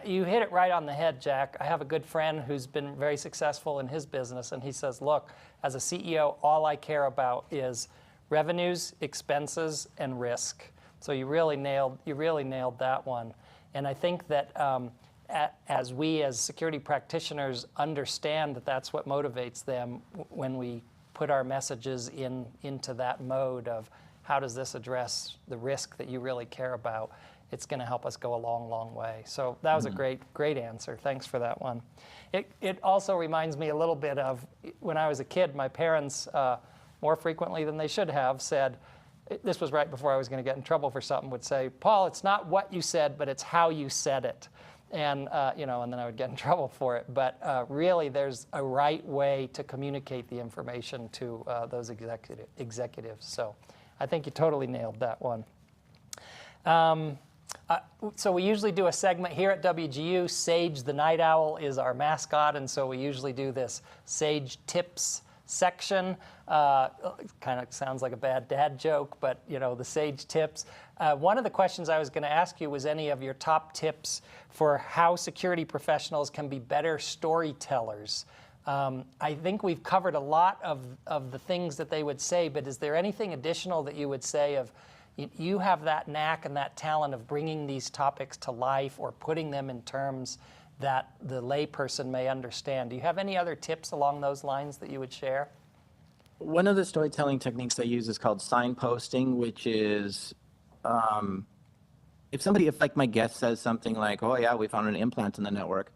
Speaker 3: You hit it right on the head, Jack. I have a good friend who's been very successful in his business, and he says, look, as a CEO, all I care about is revenues, expenses, and risk. So you really nailed that one. And I think that as we as security practitioners understand that that's what motivates them when we put our messages into that mode of how does this address the risk that you really care about, it's going to help us go a long, long way. So that was a great answer. Thanks for that one. It also reminds me a little bit of when I was a kid, my parents, more frequently than they should have, said, this was right before I was going to get in trouble for something, would say, Paul, it's not what you said, but it's how you said it. and and then I would get in trouble for it. But really, there's a right way to communicate the information to those executives. So I think you totally nailed that one. So we usually do a segment here at WGU. Sage the Night Owl is our mascot, and so we usually do this Sage Tips section. Kind of sounds like a bad dad joke, but the Sage Tips. One of the questions I was going to ask you was any of your top tips for how security professionals can be better storytellers. I think we've covered a lot of the things that they would say, but is there anything additional that you would say of you have that knack and that talent of bringing these topics to life or putting them in terms that the layperson may understand? Do you have any other tips along those lines that you would share?
Speaker 4: One of the storytelling techniques I use is called signposting, which is if like my guest says something like, oh yeah, we found an implant in the network,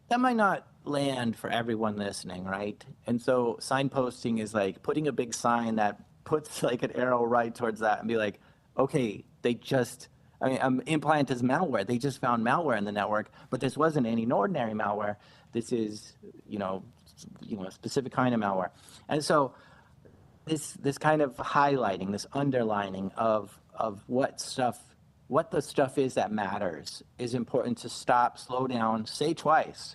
Speaker 4: that might not land for everyone listening, right? And so signposting is like putting a big sign that puts like an arrow right towards that and be like, okay, implant is malware. They just found malware in the network, but this wasn't any ordinary malware. This is, a specific kind of malware. And so this kind of highlighting, this underlining of what the stuff is that matters is important to stop, slow down, say twice.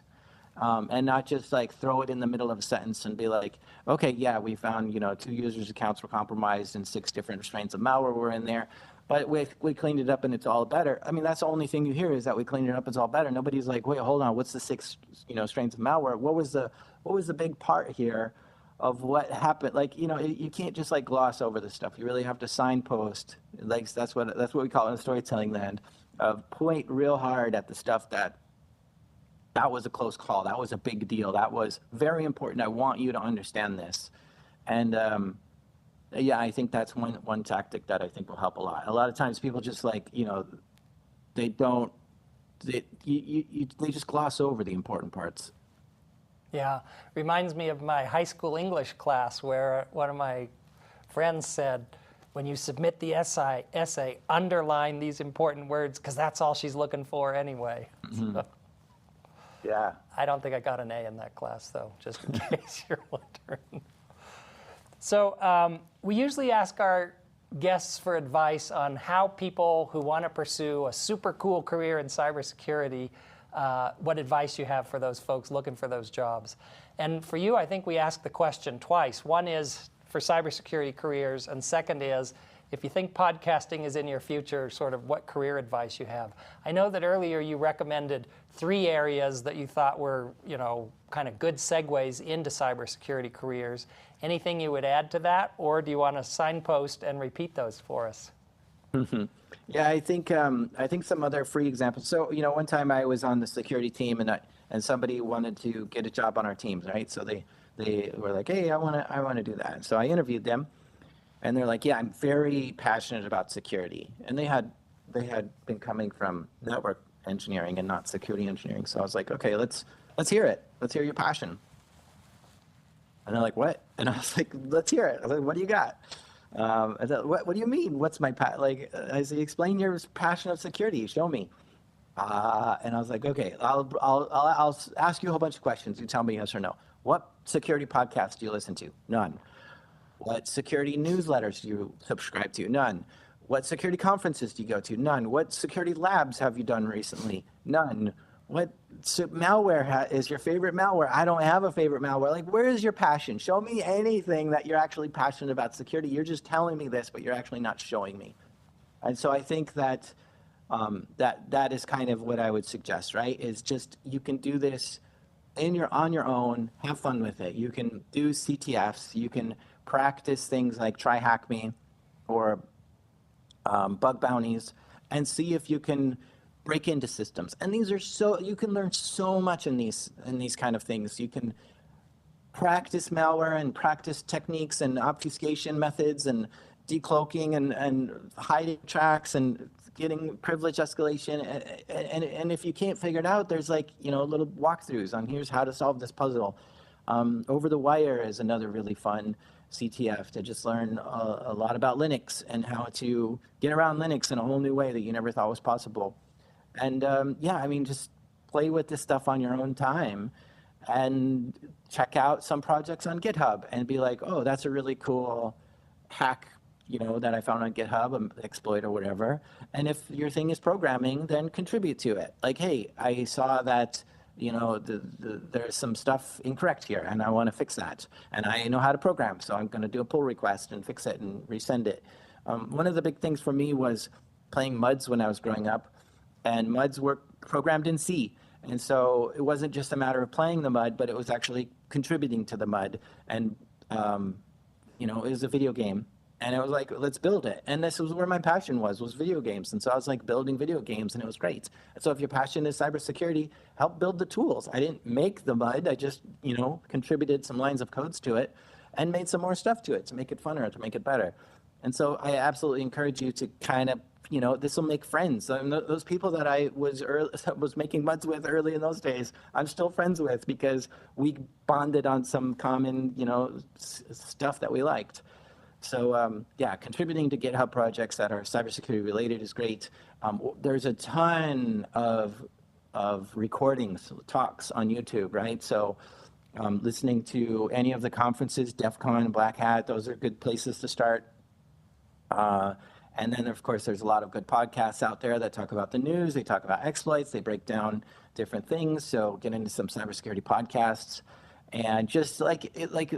Speaker 4: And not just like throw it in the middle of a sentence and be like, okay, yeah, we found, 2 users' accounts were compromised and 6 different strains of malware were in there, but we cleaned it up and it's all better. I mean, that's the only thing you hear is that we cleaned it up, it's all better. Nobody's like, wait, hold on, what's the 6, strains of malware? What was the big part here of what happened? Like, you can't just like gloss over this stuff. You really have to signpost. Like that's what we call it in storytelling land. Point real hard at the stuff that was a close call. That was a big deal. That was very important. I want you to understand this. And yeah, I think that's one tactic that I think will help a lot. A lot of times people just like, they just gloss over the important parts.
Speaker 3: Yeah, reminds me of my high school English class where one of my friends said, when you submit the essay, underline these important words because that's all she's looking for anyway.
Speaker 4: Mm-hmm.
Speaker 3: So,
Speaker 4: yeah.
Speaker 3: I don't think I got an A in that class, though, just in case you're wondering. So we usually ask our guests for advice on how people who want to pursue a super cool career in cybersecurity, what advice you have for those folks looking for those jobs. And for you, I think we asked the question twice. One is for cybersecurity careers, and second is, if you think podcasting is in your future, sort of what career advice you have. I know that earlier you recommended 3 areas that you thought were, kind of good segues into cybersecurity careers. Anything you would add to that, or do you want to signpost and repeat those for us?
Speaker 4: Yeah, I think some other free examples. So, one time I was on the security team and somebody wanted to get a job on our teams, right? So they were like, hey, I want to do that. And so I interviewed them. And they're like, yeah, I'm very passionate about security. And they had been coming from network engineering and not security engineering. So I was like, okay, let's hear it. Let's hear your passion. And they're like, what? And I was like, let's hear it. I was like, what do you got? I said, what do you mean? What's my I said, explain your passion of security. Show me. And I was like, okay, I'll ask you a whole bunch of questions. You tell me yes or no. What security podcasts do you listen to? None. What security newsletters do you subscribe to? None. What security conferences do you go to? None. What security labs have you done recently? None. What malware is your favorite malware? I don't have a favorite malware. Like, where is your passion? Show me anything that you're actually passionate about security. You're just telling me this, but you're actually not showing me. And so I think that that is kind of what I would suggest, right? Is just you can do this on your own. Have fun with it. You can do CTFs. You can practice things like try hack me or bug bounties and see if you can break into systems. And these are you can learn so much in these kind of things. You can practice malware and practice techniques and obfuscation methods and decloaking and hiding tracks and getting privilege escalation. And if you can't figure it out, there's little walkthroughs on here's how to solve this puzzle. Over the Wire is another really fun CTF to just learn a lot about Linux and how to get around Linux in a whole new way that you never thought was possible. And yeah, I mean, just play with this stuff on your own time and check out some projects on GitHub and be like, oh, that's a really cool hack, that I found on GitHub, exploit or whatever. And if your thing is programming, then contribute to it. Like, hey, I saw that, there's some stuff incorrect here and I want to fix that. And I know how to program, so I'm going to do a pull request and fix it and resend it. One of the big things for me was playing MUDs when I was growing up, and MUDs were programmed in C. And so it wasn't just a matter of playing the MUD, but it was actually contributing to the MUD. And, it was a video game. And it was like, let's build it. And this was where my passion was video games. And so I was like building video games, and it was great. And so if your passion is cybersecurity, help build the tools. I didn't make the MUD. I just, contributed some lines of codes to it and made some more stuff to it to make it funner, to make it better. And so I absolutely encourage you to kind of, this will make friends. Those people that I was making MUDs with early in those days, I'm still friends with because we bonded on some common, stuff that we liked. So yeah, contributing to GitHub projects that are cybersecurity related is great. There's a ton of recordings, talks on YouTube, right? So listening to any of the conferences, DEF CON, Black Hat, those are good places to start. And then, of course, there's a lot of good podcasts out there that talk about the news. They talk about exploits. They break down different things. So get into some cybersecurity podcasts. And just like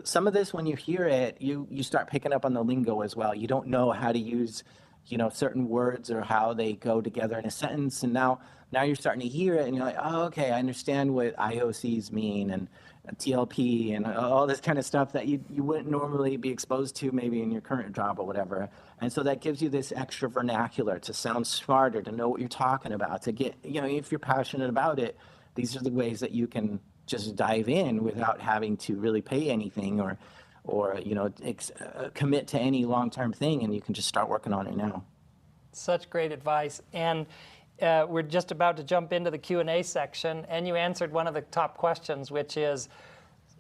Speaker 4: some of this, when you hear it, you start picking up on the lingo as well. You don't know how to use, certain words or how they go together in a sentence. And now you're starting to hear it, and you're like, oh, okay, I understand what IOCs mean and TLP and all this kind of stuff that you wouldn't normally be exposed to maybe in your current job or whatever. And so that gives you this extra vernacular to sound smarter, to know what you're talking about, to get, if you're passionate about it, these are the ways that you can just dive in without having to really pay anything or commit to any long-term thing, and you can just start working on it now.
Speaker 3: Such great advice. And we're just about to jump into the Q&A section, and you answered one of the top questions, which is,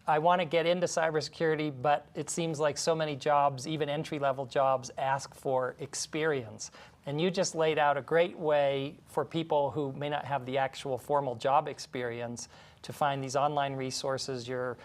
Speaker 3: I want to get into cybersecurity, but it seems like so many jobs, even entry-level jobs, ask for experience. And you just laid out a great way for people who may not have the actual formal job experience to find these online resources, your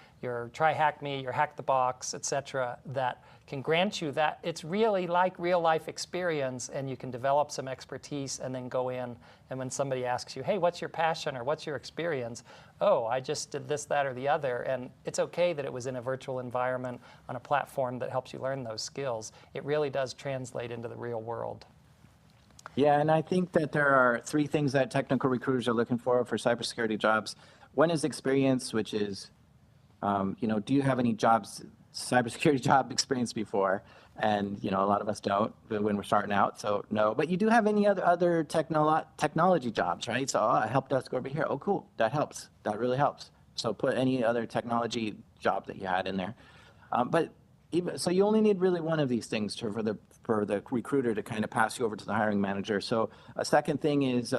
Speaker 3: Try Hack Me, your Hack the Box, etc., that can grant you that it's really like real life experience, and you can develop some expertise and then go in. And when somebody asks you, hey, what's your passion or what's your experience? Oh, I just did this, that, or the other. And it's okay that it was in a virtual environment on a platform that helps you learn those skills. It really does translate into the real world.
Speaker 4: Yeah, and I think that there are three things that technical recruiters are looking for cybersecurity jobs. One is experience, which is, do you have any cybersecurity job experience before? And, a lot of us don't when we're starting out, so no. But you do have any other technology jobs, right? So I help desk over here. Oh, cool, that helps. That really helps. So put any other technology job that you had in there. So you only need really one of these things for the recruiter to kind of pass you over to the hiring manager. So a second thing is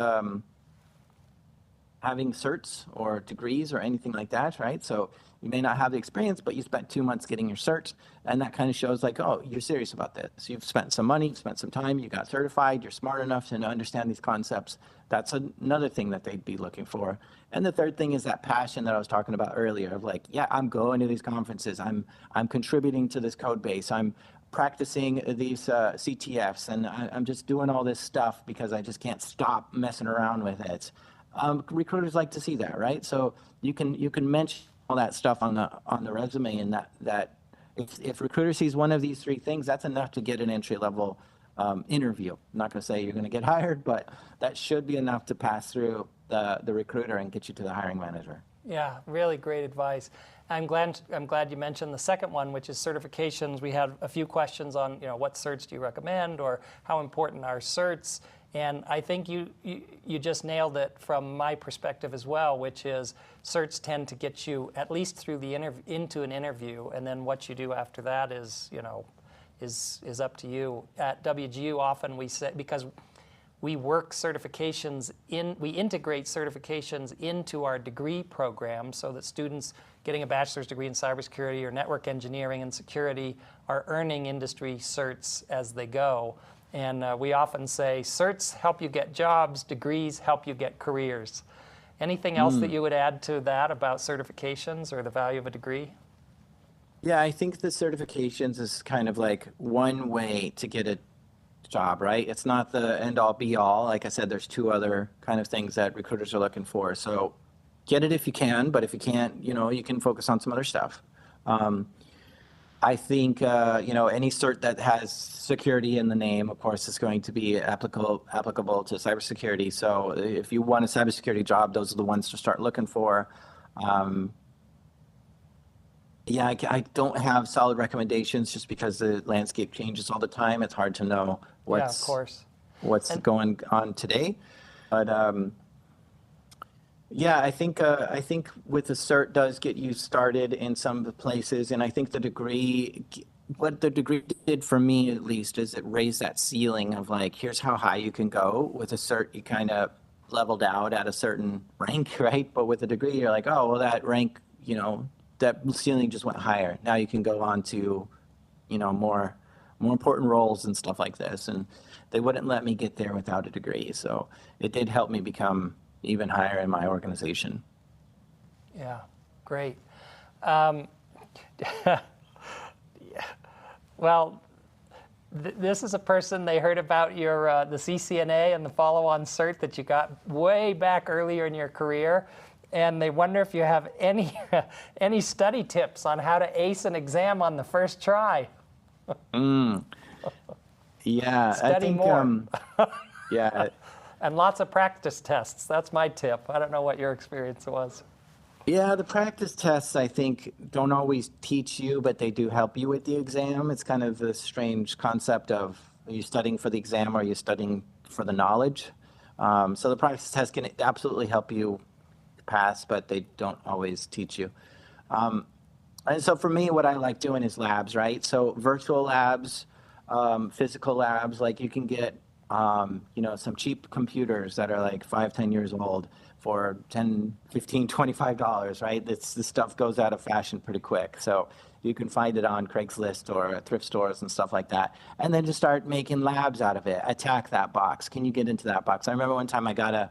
Speaker 4: having certs or degrees or anything like that, right? So you may not have the experience, but you spent 2 months getting your cert, and that kind of shows like, oh, you're serious about this. So you've spent some money, spent some time, you got certified, you're smart enough to understand these concepts. That's another thing that they'd be looking for. And the third thing is that passion that I was talking about earlier of like, yeah, I'm going to these conferences, I'm contributing to this code base, I'm practicing these CTFs, and I'm just doing all this stuff because I just can't stop messing around with it. Recruiters like to see that, right? So you can mention all that stuff on the resume, and that if recruiter sees one of these three things, that's enough to get an entry level interview. I'm not going to say you're going to get hired, but that should be enough to pass through the recruiter and get you to the hiring manager.
Speaker 3: Yeah, really great advice. I'm glad you mentioned the second one, which is certifications. We had a few questions on, what certs do you recommend, or how important are certs? And I think you just nailed it from my perspective as well, which is certs tend to get you at least through the into an interview, and then what you do after that is up to you. At WGU, often we say, because we work certifications we integrate certifications into our degree program so that students getting a bachelor's degree in cybersecurity or network engineering and security are earning industry certs as they go. And we often say certs help you get jobs, degrees help you get careers. Anything else that you would add to that about certifications or the value of a degree?
Speaker 4: Yeah, I think the certifications is kind of like one way to get a job, right? It's not the end all be all. Like I said, there's two other kind of things that recruiters are looking for. So get it if you can, but if you can't, you can focus on some other stuff. I think, any cert that has security in the name, of course, is going to be applicable to cybersecurity. So if you want a cybersecurity job, those are the ones to start looking for. Yeah, I don't have solid recommendations just because the landscape changes all the time. It's hard to know
Speaker 3: Yeah, of course.
Speaker 4: what's going on today. But yeah, I think with the cert does get you started in some places, and I think what the degree did for me at least is it raised that ceiling of like, here's how high you can go. With a cert, you kind of leveled out at a certain rank, right? But with a degree, you're like, oh, well, that rank, that ceiling just went higher. Now you can go on to, more important roles and stuff like this. And they wouldn't let me get there without a degree. So it did help me become even higher in my organization.
Speaker 3: Yeah, great. Yeah. Well, this is a person, they heard about your the CCNA and the follow-on cert that you got way back earlier in your career, and they wonder if you have any any study tips on how to ace an exam on the first try.
Speaker 4: Yeah,
Speaker 3: Study
Speaker 4: I think
Speaker 3: more.
Speaker 4: yeah.
Speaker 3: And lots of practice tests. That's my tip. I don't know what your experience was.
Speaker 4: Yeah, the practice tests, I think, don't always teach you, but they do help you with the exam. It's kind of the strange concept of, are you studying for the exam or are you studying for the knowledge? So the practice test can absolutely help you pass, but they don't always teach you. And so for me, what I like doing is labs, right? So virtual labs, physical labs, like you can get some cheap computers that are like 5-10 years old for $10, $15, $25, right? This stuff goes out of fashion pretty quick. So you can find it on Craigslist or thrift stores and stuff like that. And then just start making labs out of it. Attack that box. Can you get into that box? I remember one time I got a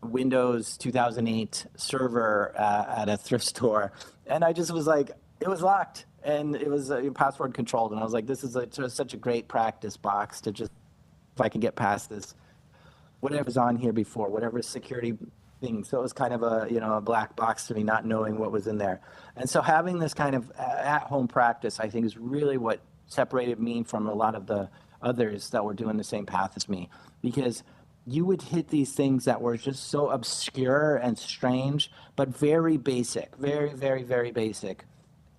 Speaker 4: Windows 2008 server at a thrift store, and I just was like, it was locked and it was password controlled. And I was like, this is such a great practice box to just, if I can get past this, whatever's on here before, whatever security thing. So it was kind of a black box to me, not knowing what was in there. And so having this kind of at-home practice, I think, is really what separated me from a lot of the others that were doing the same path as me, because you would hit these things that were just so obscure and strange, but very basic, very, very, very basic.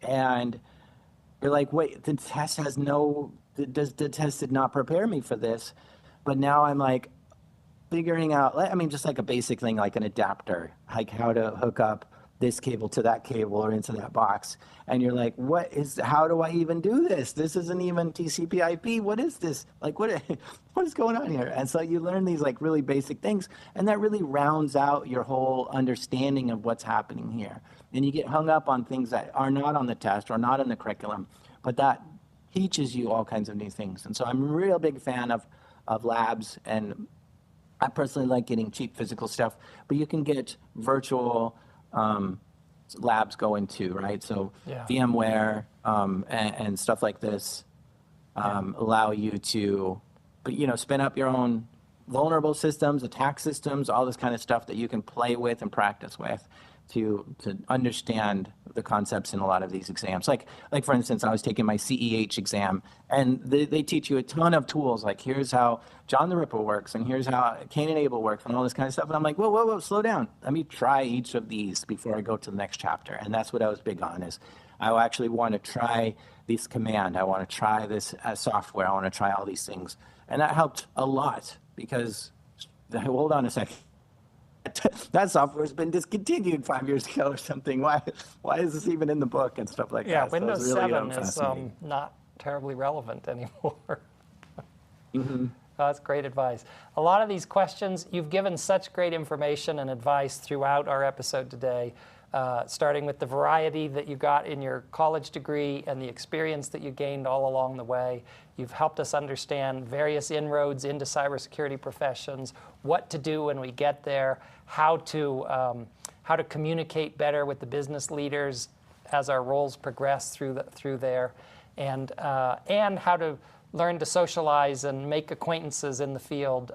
Speaker 4: And you're like, wait, the test did not prepare me for this. But now I'm like figuring out, just like a basic thing, like an adapter, like how to hook up this cable to that cable or into that box. And you're like, how do I even do this? This isn't even TCP/IP. What is this? Like, what is going on here? And so you learn these like really basic things, and that really rounds out your whole understanding of what's happening here. And you get hung up on things that are not on the test or not in the curriculum, but that teaches you all kinds of new things. And so I'm a real big fan of labs, and I personally like getting cheap physical stuff, but you can get virtual labs going too, right? So
Speaker 3: Yeah.
Speaker 4: VMware and stuff like this allow you to, spin up your own vulnerable systems, attack systems, all this kind of stuff that you can play with and practice with to understand the concepts in a lot of these exams. Like for instance, I was taking my CEH exam, and they teach you a ton of tools. Like, here's how John the Ripper works, and here's how Cain and Abel works, and all this kind of stuff. And I'm like, whoa, slow down. Let me try each of these before I go to the next chapter. And that's what I was big on, is I actually want to try this command. I want to try this software. I want to try all these things. And that helped a lot, because, hold on a second. That software has been discontinued 5 years ago or something. Why is this even in the book and stuff like that?
Speaker 3: Yeah,
Speaker 4: So it was
Speaker 3: Windows
Speaker 4: really,
Speaker 3: 7 is
Speaker 4: fascinating.
Speaker 3: not terribly relevant anymore.
Speaker 4: Mm-hmm.
Speaker 3: That's great advice. A lot of these questions, you've given such great information and advice throughout our episode today. starting with the variety that you got in your college degree and the experience that you gained all along the way. You've helped us understand various inroads into cybersecurity professions, what to do when we get there, how to communicate better with the business leaders as our roles progress through there, and how to learn to socialize and make acquaintances in the field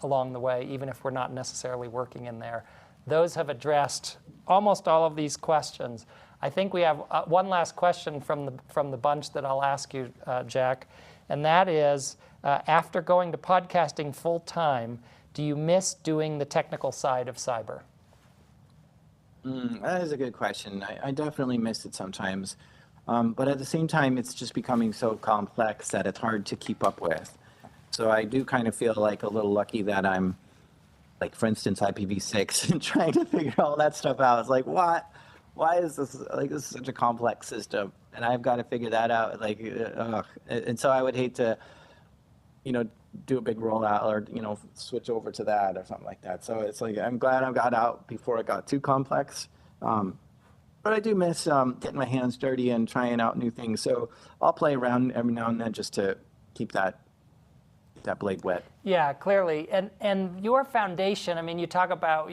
Speaker 3: along the way, even if we're not necessarily working in there. Those have addressed almost all of these questions. I think we have one last question from the bunch that I'll ask you, Jack, and that is, after going to podcasting full time, do you miss doing the technical side of cyber?
Speaker 4: That is a good question. I definitely miss it sometimes. But at the same time, it's just becoming so complex that it's hard to keep up with. So I do kind of feel like a little lucky that I'm, like, for instance, IPv6 and trying to figure all that stuff out. It's like, what? Why is this, like, this is such a complex system? And I've got to figure that out. Like, ugh. And so I would hate to, do a big rollout or, switch over to that or something like that. So it's like, I'm glad I got out before it got too complex. But I do miss getting my hands dirty and trying out new things. So I'll play around every now and then just to keep that blade wet.
Speaker 3: Yeah, clearly. And your foundation, I mean, you talk about,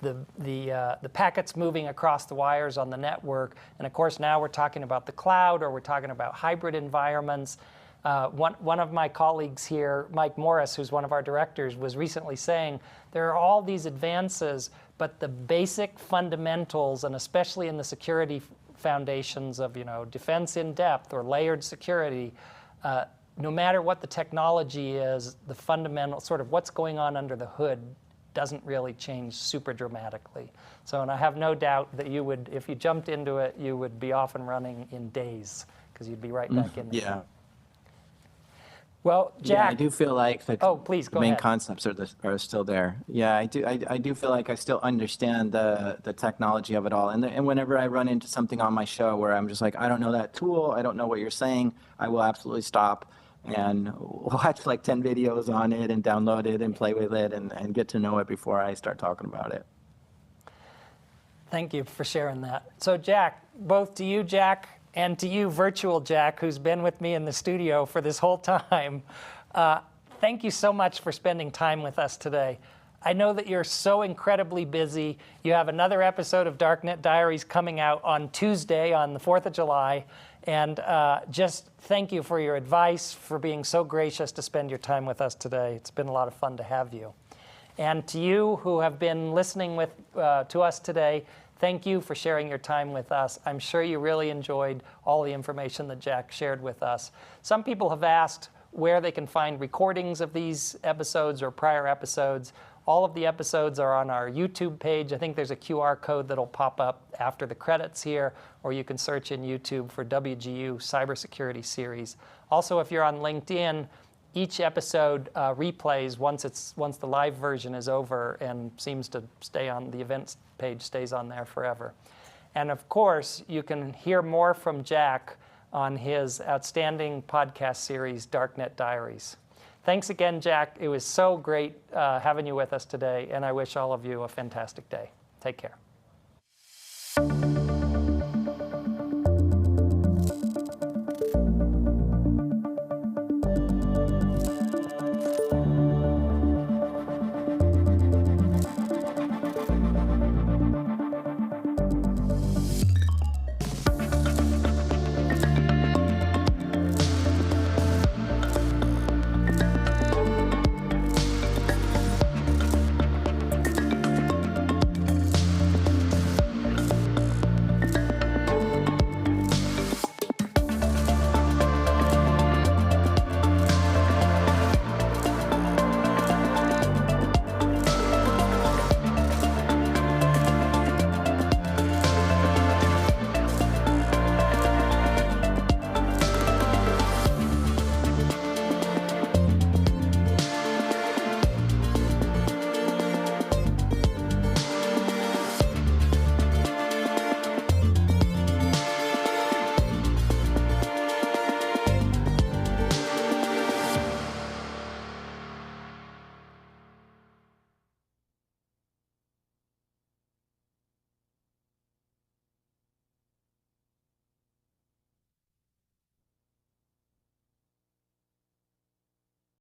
Speaker 3: the packets moving across the wires on the network. And of course, now we're talking about the cloud, or we're talking about hybrid environments. One of my colleagues here, Mike Morris, who's one of our directors, was recently saying there are all these advances, but the basic fundamentals, and especially in the security foundations of defense in depth or layered security, no matter what the technology is, the fundamental sort of what's going on under the hood doesn't really change super dramatically. So, and I have no doubt that you would, if you jumped into it, you would be off and running in days, because you'd be right back in there.
Speaker 4: Yeah.
Speaker 3: Well, Jack.
Speaker 4: Yeah, I do feel like
Speaker 3: please, go
Speaker 4: the main
Speaker 3: ahead.
Speaker 4: concepts are still there. Yeah, I do feel like I still understand the technology of it all. And whenever I run into something on my show where I'm just like, I don't know that tool, I don't know what you're saying, I will absolutely stop and watch like 10 videos on it and download it and play with it and get to know it before I start talking about it.
Speaker 3: Thank you for sharing that. So Jack, both to you, Jack, and to you, virtual Jack, who's been with me in the studio for this whole time, thank you so much for spending time with us today. I know that you're so incredibly busy. You have another episode of Darknet Diaries coming out on Tuesday, on the 4th of July. And just thank you for your advice, for being so gracious to spend your time with us today. It's been a lot of fun to have you. And to you who have been listening to us today, thank you for sharing your time with us. I'm sure you really enjoyed all the information that Jack shared with us. Some people have asked where they can find recordings of these episodes or prior episodes. All of the episodes are on our YouTube page. I think there's a QR code that'll pop up after the credits here, or you can search in YouTube for WGU Cybersecurity Series. Also, if you're on LinkedIn, each episode replays once the live version is over and seems to stay on the events page, stays on there forever. And of course, you can hear more from Jack on his outstanding podcast series, Darknet Diaries. Thanks again, Jack. It was so great having you with us today, and I wish all of you a fantastic day. Take care.